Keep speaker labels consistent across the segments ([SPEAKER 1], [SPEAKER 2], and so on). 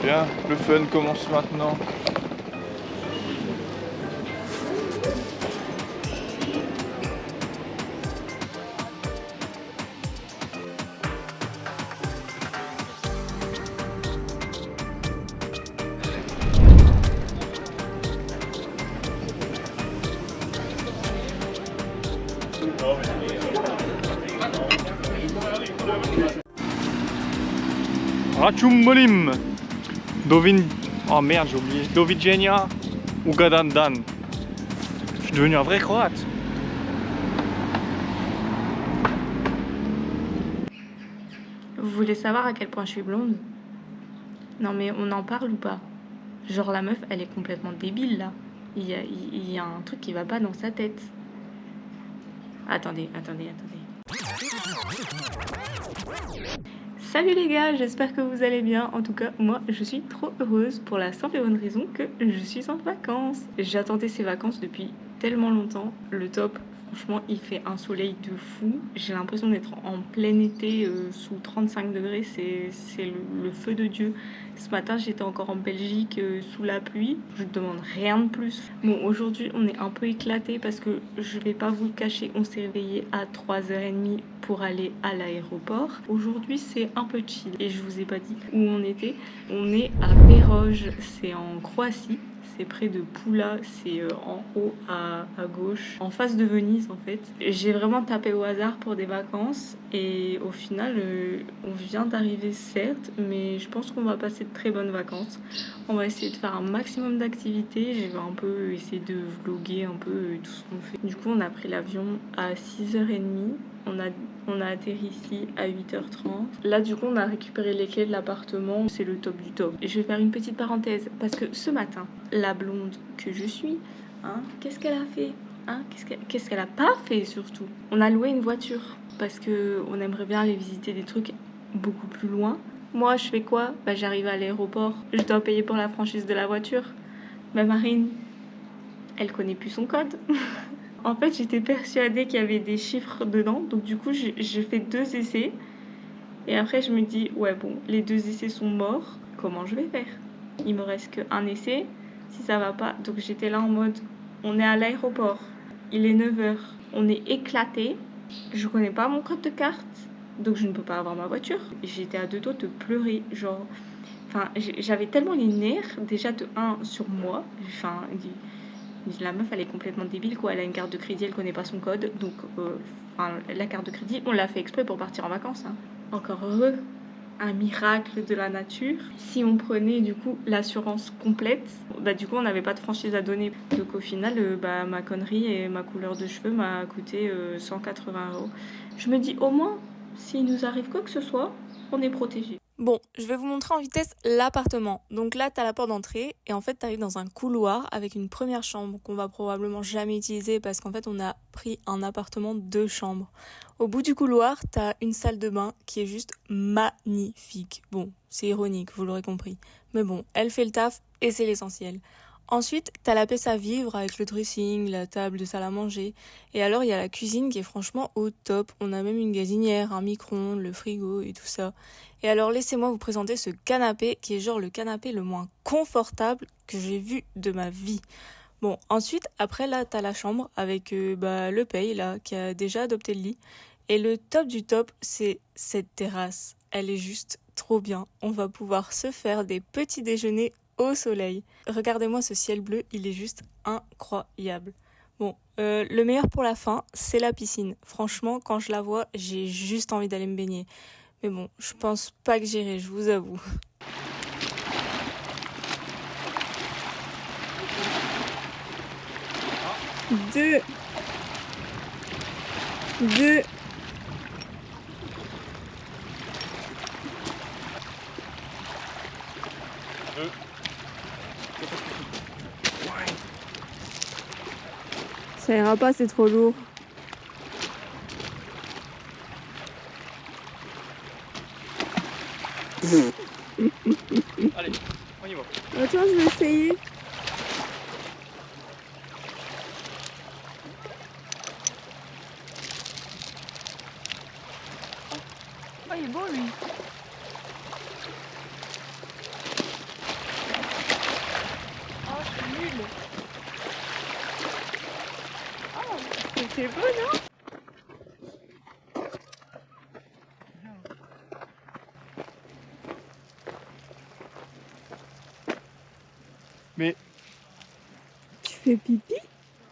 [SPEAKER 1] Bien, le fun commence maintenant. Rachumbolim. Oh merde, j'ai oublié. Doviđenja Ugadan Dan. Je suis devenu un vrai croate.
[SPEAKER 2] Vous voulez savoir à quel point je suis blonde? Non mais on en parle ou pas? Genre la meuf, elle est complètement débile là. Il y a un truc qui va pas dans sa tête. Attendez. Salut les gars, j'espère que vous allez bien. En tout cas, moi, je suis trop heureuse pour la simple et bonne raison que je suis en vacances. J'attendais ces vacances depuis tellement longtemps. Le top, franchement, il fait un soleil de fou. J'ai l'impression d'être en plein été sous 35 degrés. C'est le feu de Dieu. Ce matin, j'étais encore en Belgique sous la pluie. Je ne demande rien de plus. Bon, aujourd'hui, on est un peu éclaté parce que je vais pas vous le cacher, on s'est réveillé à 3h30 pour aller à l'aéroport. Aujourd'hui, c'est un peu chill et je vous ai pas dit où on était. On est à Péroge, c'est en Croatie. C'est près de Pula, c'est en haut à gauche, en face de Venise en fait. J'ai vraiment tapé au hasard pour des vacances et au final, on vient d'arriver certes, mais je pense qu'on va passer de très bonnes vacances. On va essayer de faire un maximum d'activités. Je vais un peu essayer de vlogger un peu tout ce qu'on fait. Du coup, on a pris l'avion à 6h30. On a atterri ici à 8h30. Là, du coup, on a récupéré les clés de l'appartement. C'est le top du top. Et je vais faire une petite parenthèse parce que ce matin, la blonde que je suis, qu'est-ce qu'elle a fait qu'est-ce qu'elle a pas fait surtout? On a loué une voiture parce qu'on aimerait bien aller visiter des trucs beaucoup plus loin. Moi, je fais quoi? J'arrive à l'aéroport, je dois payer pour la franchise de la voiture. Marine, elle connaît plus son code. En fait, j'étais persuadée qu'il y avait des chiffres dedans. Donc du coup, je fais 2 essais. Et après, je me dis, ouais bon, les 2 essais sont morts. Comment je vais faire? Il me reste qu'un essai. Si ça va pas... Donc j'étais là en mode, on est à l'aéroport. Il est 9h. On est éclaté. Je connais pas mon code de carte. Donc je ne peux pas avoir ma voiture. J'étais à 2 doigts de pleurer. Genre... Enfin, j'avais tellement les nerfs, déjà de 1 sur moi. Enfin... La meuf, elle est complètement débile, quoi. Elle a une carte de crédit, elle connaît pas son code. Donc, la carte de crédit, on l'a fait exprès pour partir en vacances. Encore heureux, un miracle de la nature. Si on prenait, du coup, l'assurance complète, du coup, on n'avait pas de franchise à donner. Donc, au final, ma connerie et ma couleur de cheveux m'a coûté 180€. Je me dis, au moins, s'il nous arrive quoi que ce soit, on est protégé.
[SPEAKER 3] Bon, je vais vous montrer en vitesse l'appartement. Donc là, t'as la porte d'entrée et en fait, t'arrives dans un couloir avec une première chambre qu'on va probablement jamais utiliser parce qu'en fait, on a pris un appartement 2 chambres. Au bout du couloir, t'as une salle de bain qui est juste magnifique. Bon, c'est ironique, vous l'aurez compris. Mais bon, elle fait le taf et c'est l'essentiel. Ensuite, t'as la pièce à vivre avec le dressing, la table de salle à manger. Et alors, il y a la cuisine qui est franchement au top. On a même une gazinière, un micro-ondes, le frigo et tout ça. Et alors, laissez-moi vous présenter ce canapé qui est genre le canapé le moins confortable que j'ai vu de ma vie. Bon, ensuite, après là, t'as la chambre avec le Pay là, qui a déjà adopté le lit. Et le top du top, c'est cette terrasse. Elle est juste trop bien. On va pouvoir se faire des petits déjeuners au soleil. Regardez-moi ce ciel bleu, il est juste incroyable. Bon, le meilleur pour la fin, c'est la piscine. Franchement, quand je la vois, j'ai juste envie d'aller me baigner. Mais bon, je pense pas que j'irai, je vous avoue. Deux. Ça ira pas, c'est trop lourd.
[SPEAKER 1] Allez, on y va.
[SPEAKER 2] Attends, je vais essayer. Oh, il est beau lui. Oh, c'est nul. Oh, c'était beau, non?
[SPEAKER 1] Mais
[SPEAKER 2] Tu fais pipi?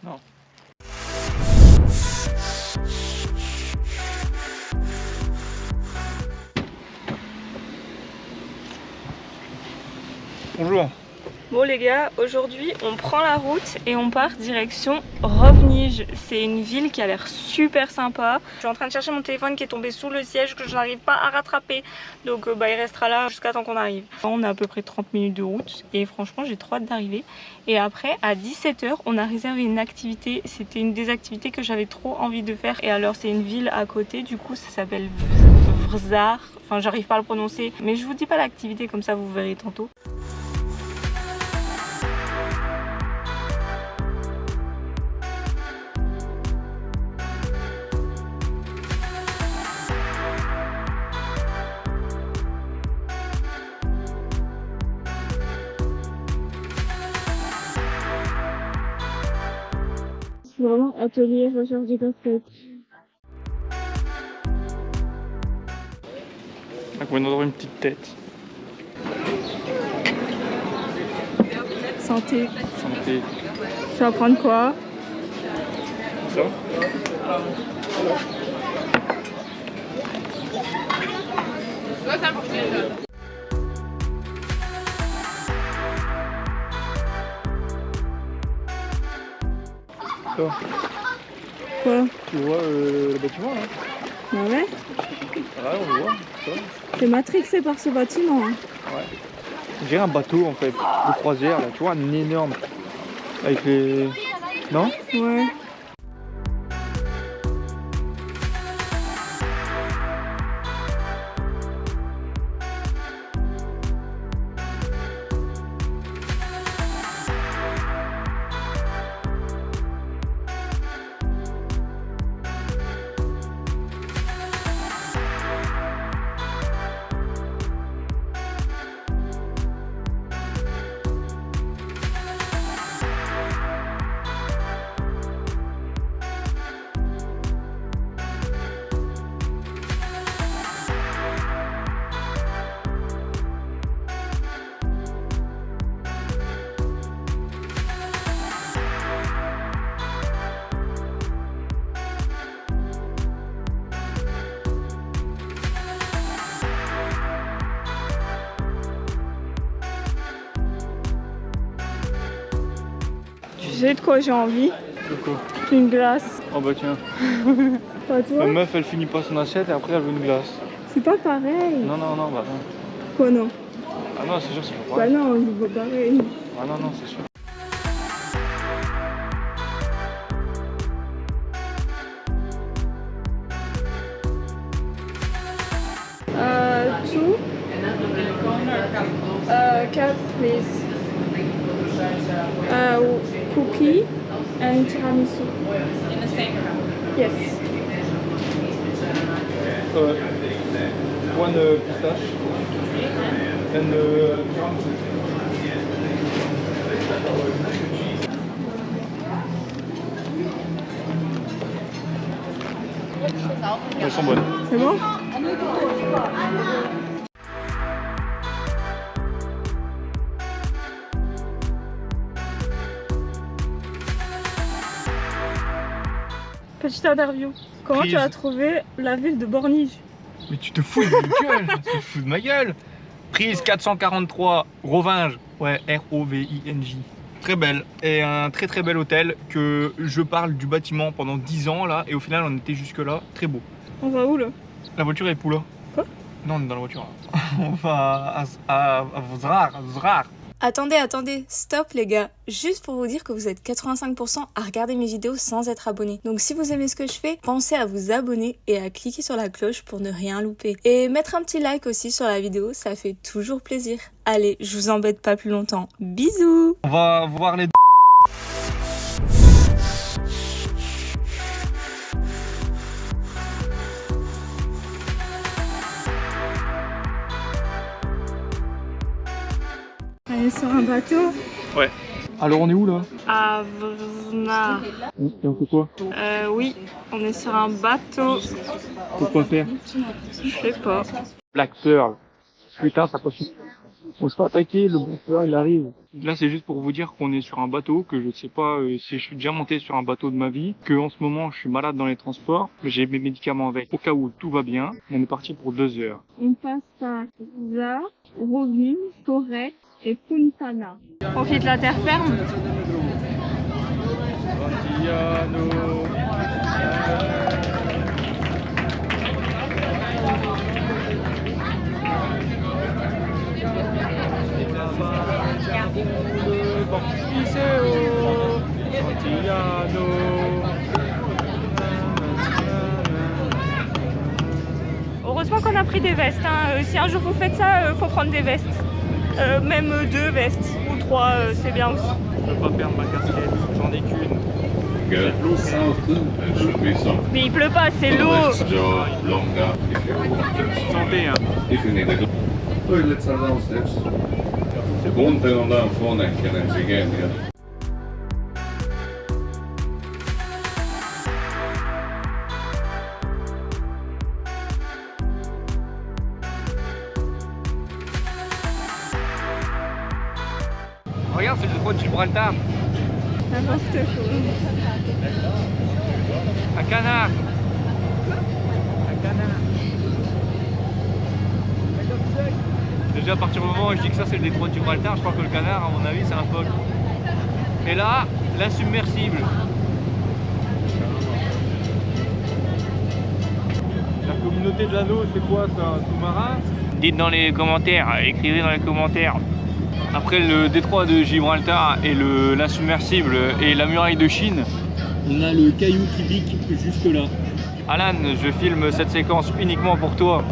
[SPEAKER 1] non. Bonjour.
[SPEAKER 2] Bon les gars, aujourd'hui on prend la route et on part direction Rovniš. C'est une ville qui a l'air super sympa. Je suis en train de chercher mon téléphone qui est tombé sous le siège que je n'arrive pas à rattraper. Donc il restera là jusqu'à temps qu'on arrive. On a à peu près 30 minutes de route et franchement j'ai trop hâte d'arriver. Et après à 17 h on a réservé une activité. C'était une des activités que j'avais trop envie de faire. Et alors c'est une ville à côté, du coup ça s'appelle Vrzar. Enfin j'arrive pas à le prononcer. Mais je vous dis pas l'activité, comme ça vous verrez tantôt. Vraiment atelier recherche du concept.
[SPEAKER 1] On va nous avoir une petite tête.
[SPEAKER 2] Santé.
[SPEAKER 1] Santé.
[SPEAKER 2] Tu vas prendre quoi?
[SPEAKER 1] Ça. Toi,
[SPEAKER 2] Quoi?
[SPEAKER 1] tu vois le bâtiment là?
[SPEAKER 2] Bah ouais.
[SPEAKER 1] Ouais, on le voit. Ça.
[SPEAKER 2] T'es matrixé par ce bâtiment. Hein.
[SPEAKER 1] Ouais. J'ai un bateau en fait, de croisière là, tu vois, un énorme. Avec les. Non?
[SPEAKER 2] Ouais. Tu sais de quoi j'ai envie?
[SPEAKER 1] De quoi?
[SPEAKER 2] Une glace.
[SPEAKER 1] Oh bah tiens.
[SPEAKER 2] Pas
[SPEAKER 1] La
[SPEAKER 2] toi?
[SPEAKER 1] meuf elle finit pas son assiette et après elle veut une glace.
[SPEAKER 2] C'est pas pareil.
[SPEAKER 1] Non, non, non, bah non.
[SPEAKER 2] Quoi non?
[SPEAKER 1] Ah non, c'est sûr, c'est pas
[SPEAKER 2] Bah
[SPEAKER 1] pareil.
[SPEAKER 2] non, c'est pas pareil.
[SPEAKER 1] Ah non, non, c'est sûr.
[SPEAKER 2] Two. Cat, please. Cookie and tiramisu.
[SPEAKER 4] In the same cup.
[SPEAKER 2] Yes.
[SPEAKER 1] One pistache and elles sont bonnes.
[SPEAKER 2] C'est bon? Petite interview. Comment tu as trouvé la ville de Borniš?
[SPEAKER 1] Mais tu te fous de ma gueule. Tu te fous de ma gueule. Prise 443 Rovniš. Ouais, R-O-V-I-N-J. Très belle. Et un très très bel hôtel que je parle du bâtiment pendant 10 ans là. Et au final on était jusque là. Très beau.
[SPEAKER 2] On va où là?
[SPEAKER 1] La voiture est où là?
[SPEAKER 2] Quoi?
[SPEAKER 1] Non, on est dans la voiture là. On va à Vrzar.
[SPEAKER 3] Attendez, stop les gars. Juste pour vous dire que vous êtes 85% à regarder mes vidéos sans être abonné. Donc si vous aimez ce que je fais, pensez à vous abonner et à cliquer sur la cloche pour ne rien louper. Et mettre un petit like aussi sur la vidéo, ça fait toujours plaisir. Allez, je vous embête pas plus longtemps. Bisous.
[SPEAKER 1] On va voir les...
[SPEAKER 2] On est sur un bateau
[SPEAKER 1] Ouais. Alors on est où là?
[SPEAKER 2] à Vrna.
[SPEAKER 1] Et on fait quoi?
[SPEAKER 2] Oui, on est sur un bateau.
[SPEAKER 1] Pourquoi faire?
[SPEAKER 2] Je sais pas.
[SPEAKER 1] Black Pearl. Putain, ça passe. On se fait attaquer, le Black Pearl il arrive. Là c'est juste pour vous dire qu'on est sur un bateau, que je sais pas si je suis déjà monté sur un bateau de ma vie, que en ce moment je suis malade dans les transports, que j'ai mes médicaments avec au cas où tout va bien. On est parti pour 2 heures.
[SPEAKER 2] On passe par Za, Rovin, Torres et Puntana. On quitte la terre ferme. Heureusement qu'on a pris des vestes. Hein. Si un jour vous faites ça, faut prendre des vestes. Même 2 vestes ou 3, c'est bien aussi.
[SPEAKER 1] Je peux pas perdre ma casquette, j'en ai qu'une.
[SPEAKER 2] Mais il pleut pas, c'est l'eau.
[SPEAKER 1] Santé, hein.
[SPEAKER 4] Toilets are downstairs. The bunten on down phone and again, yeah.
[SPEAKER 1] Regarde, c'est le détroit de Gibraltar.
[SPEAKER 2] N'importe quoi.
[SPEAKER 1] Un canard. Un canard. Déjà à partir du moment où je dis que ça c'est le détroit de Gibraltar, je crois que le canard à mon avis c'est un phoque. Et là, l'insubmersible. La communauté de l'anneau, c'est quoi ça? Un sous-marin? Dites dans les commentaires, écrivez dans les commentaires. Après le détroit de Gibraltar et l'insubmersible et la muraille de Chine, on a le caillou qui pique juste là. Alan, je filme cette séquence uniquement pour toi.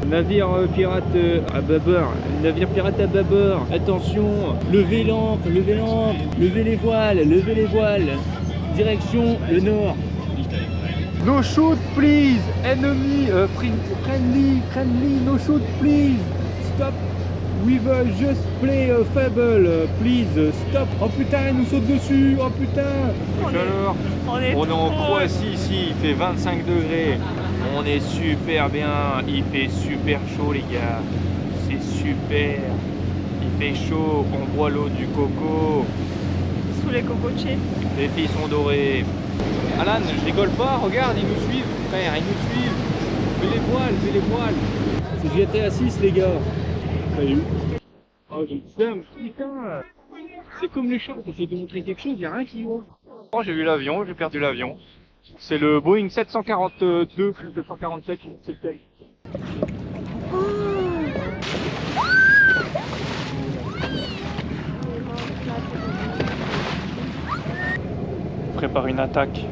[SPEAKER 1] Navire pirate à bâbord, navire pirate à bâbord, attention, levez l'ancre, levez l'ancre, levez les voiles, direction le nord. No shoot please, enemy, friendly, no shoot please, stop, we will just play a fable, please, stop. Oh putain, il nous saute dessus, oh putain. Alors, on est en Croatie ici, il fait 25 degrés. On est super bien, il fait super chaud les gars, c'est super, il fait chaud, on boit l'eau du coco.
[SPEAKER 2] Sous les cocotiers.
[SPEAKER 1] Les filles sont dorées. Alan, je rigole pas, regarde, ils nous suivent frère, ils nous suivent. Mets les voiles. C'est GTA 6 les gars. Salut. Oh j'ai le putain. C'est comme les choses, j'essaie de montrer quelque chose, y'a rien qui va. Oh j'ai vu l'avion, j'ai perdu l'avion. C'est le Boeing 742 plus 747, c'est lequel? Prépare une attaque.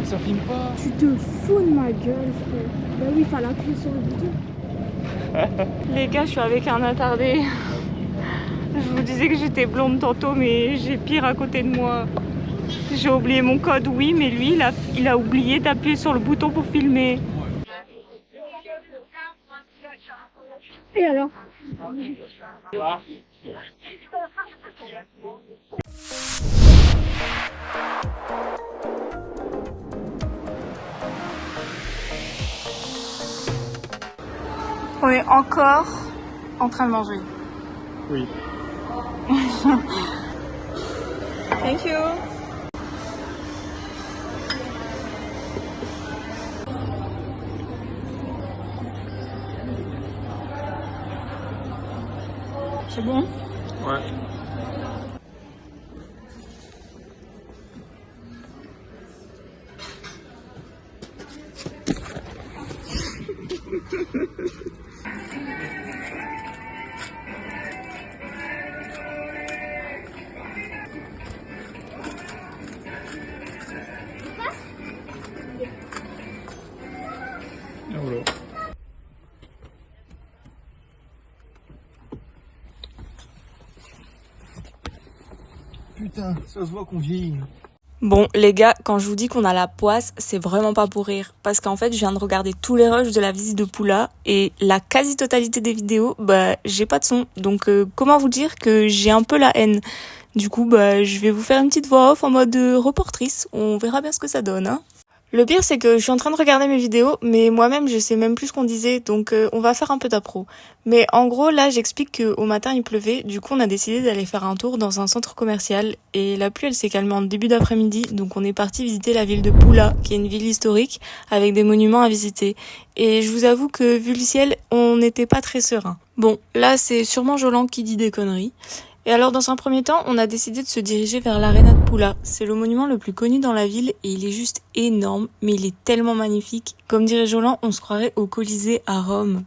[SPEAKER 1] Ça filme pas.
[SPEAKER 2] Tu te fous de ma gueule, frère. Bah oui, il fallait appuyer sur le bouton. Les gars, je suis avec un attardé. Je vous disais que j'étais blonde tantôt, mais j'ai pire à côté de moi. J'ai oublié mon code, oui, mais lui, il a oublié d'appuyer sur le bouton pour filmer. Et alors? On est encore en train de manger.
[SPEAKER 1] Oui.
[SPEAKER 2] Thank you. C'est bon?
[SPEAKER 1] Ouais. putain, ça se voit qu'on vieillit.
[SPEAKER 3] Bon, les gars, quand je vous dis qu'on a la poisse, c'est vraiment pas pour rire. Parce qu'en fait, je viens de regarder tous les rushs de la visite de Poula et la quasi-totalité des vidéos, j'ai pas de son. Donc, comment vous dire que j'ai un peu la haine. Du coup, je vais vous faire une petite voix off en mode reportrice. On verra bien ce que ça donne, hein. Le pire, c'est que je suis en train de regarder mes vidéos, mais moi-même, je sais même plus ce qu'on disait, donc on va faire un peu d'appro. Mais en gros, là, j'explique qu'au matin, il pleuvait, du coup, on a décidé d'aller faire un tour dans un centre commercial, et la pluie, elle s'est calmée en début d'après-midi, donc on est parti visiter la ville de Poula, qui est une ville historique, avec des monuments à visiter. Et je vous avoue que, vu le ciel, on n'était pas très serein. Bon, là, c'est sûrement Jolan qui dit des conneries. Et alors, dans un premier temps, on a décidé de se diriger vers l'Arena de Poula. C'est le monument le plus connu dans la ville et il est juste énorme, mais il est tellement magnifique. Comme dirait Jolan, on se croirait au Colisée à Rome.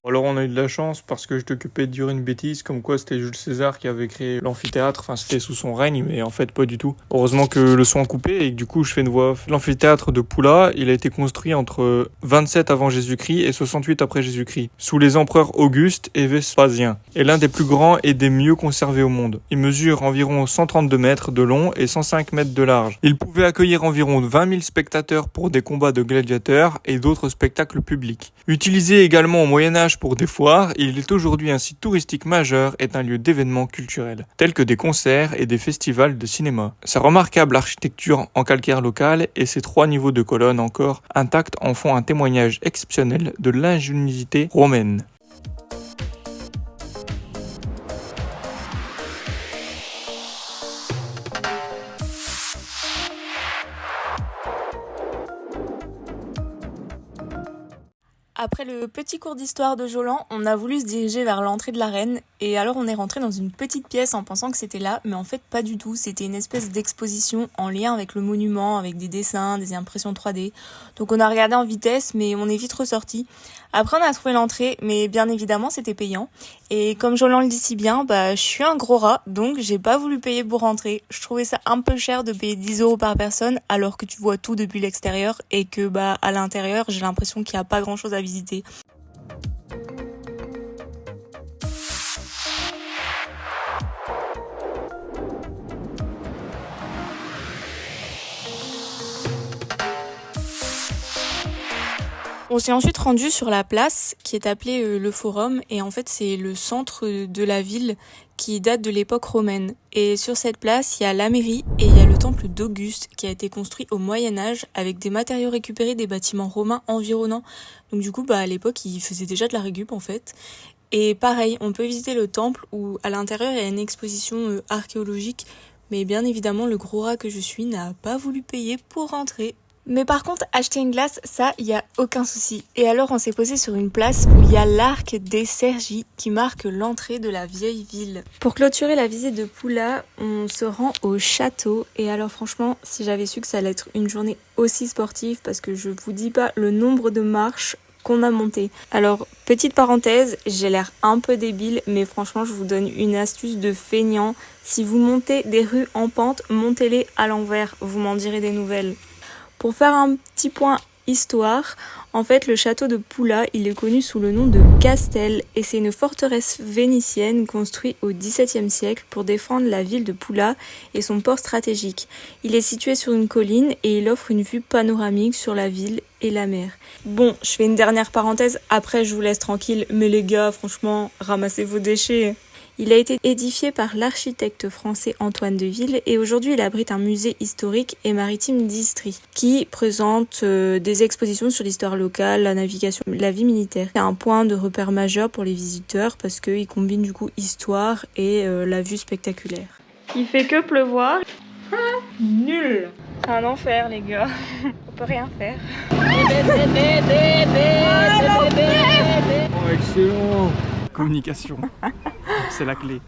[SPEAKER 1] Alors on a eu de la chance parce que je t'occupais de dire une bêtise comme quoi c'était Jules César qui avait créé l'amphithéâtre, enfin c'était sous son règne mais en fait pas du tout. Heureusement que le son a coupé et que du coup je fais une voix off. L'amphithéâtre de Poula, il a été construit entre 27 avant Jésus-Christ et 68 après Jésus-Christ, sous les empereurs Auguste et Vespasien, et l'un des plus grands et des mieux conservés au monde. Il mesure environ 132 mètres de long et 105 mètres de large. Il pouvait accueillir environ 20 000 spectateurs pour des combats de gladiateurs et d'autres spectacles publics. Utilisé également au Moyen-Âge pour des foires, il est aujourd'hui un site touristique majeur et un lieu d'événements culturels, tels que des concerts et des festivals de cinéma. Sa remarquable architecture en calcaire local et ses 3 niveaux de colonnes encore intacts en font un témoignage exceptionnel de l'ingéniosité romaine. Après le petit cours d'histoire de Jolan, on a voulu se diriger vers l'entrée de l'arène et alors on est rentré dans une petite pièce en pensant que c'était là, mais en fait pas du tout, c'était une espèce d'exposition en lien avec le monument, avec des dessins, des impressions 3D. Donc on a regardé en vitesse mais on est vite ressorti. Après on a trouvé l'entrée, mais bien évidemment c'était payant. Et comme Jolan le dit si bien, je suis un gros rat, donc j'ai pas voulu payer pour rentrer. Je trouvais ça un peu cher de payer 10 € par personne alors que tu vois tout depuis l'extérieur et que à l'intérieur j'ai l'impression qu'il y a pas grand chose à visiter. On s'est ensuite rendu sur la place qui est appelée le Forum et en fait c'est le centre de la ville qui date de l'époque romaine. Et sur cette place, il y a la mairie et il y a le temple d'Auguste qui a été construit au Moyen-Âge avec des matériaux récupérés des bâtiments romains environnants. Donc du coup, à l'époque, ils faisaient déjà de la récup en fait. Et pareil, on peut visiter le temple où à l'intérieur, il y a une exposition archéologique. Mais bien évidemment, le gros rat que je suis n'a pas voulu payer pour rentrer. Mais par contre, acheter une glace, ça, il n'y a aucun souci. Et alors, on s'est posé sur une place où il y a l'arc des Cergy qui marque l'entrée de la vieille ville. Pour clôturer la visite de Poula, on se rend au château. Et alors franchement, si j'avais su que ça allait être une journée aussi sportive, parce que je vous dis pas le nombre de marches qu'on a montées. Alors, petite parenthèse, j'ai l'air un peu débile, mais franchement, je vous donne une astuce de feignant. Si vous montez des rues en pente, montez-les à l'envers, vous m'en direz des nouvelles. Pour faire un petit point histoire, en fait le château de Poula, il est connu sous le nom de Castel et c'est une forteresse vénitienne construite au XVIIe siècle pour défendre la ville de Poula et son port stratégique. Il est situé sur une colline et il offre une vue panoramique sur la ville et la mer. Bon, je fais une dernière parenthèse, après je vous laisse tranquille, mais les gars, franchement, ramassez vos déchets. Il a été édifié par l'architecte français Antoine Deville et aujourd'hui il abrite un musée historique et maritime d'Istrie qui présente des expositions sur l'histoire locale, la navigation, la vie militaire. C'est un point de repère majeur pour les visiteurs parce qu'il combine du coup histoire et la vue spectaculaire.
[SPEAKER 2] Il fait que pleuvoir. Nul.
[SPEAKER 3] C'est un enfer les gars.
[SPEAKER 2] peut rien faire.
[SPEAKER 1] Oh, excellent. Communication, c'est la clé.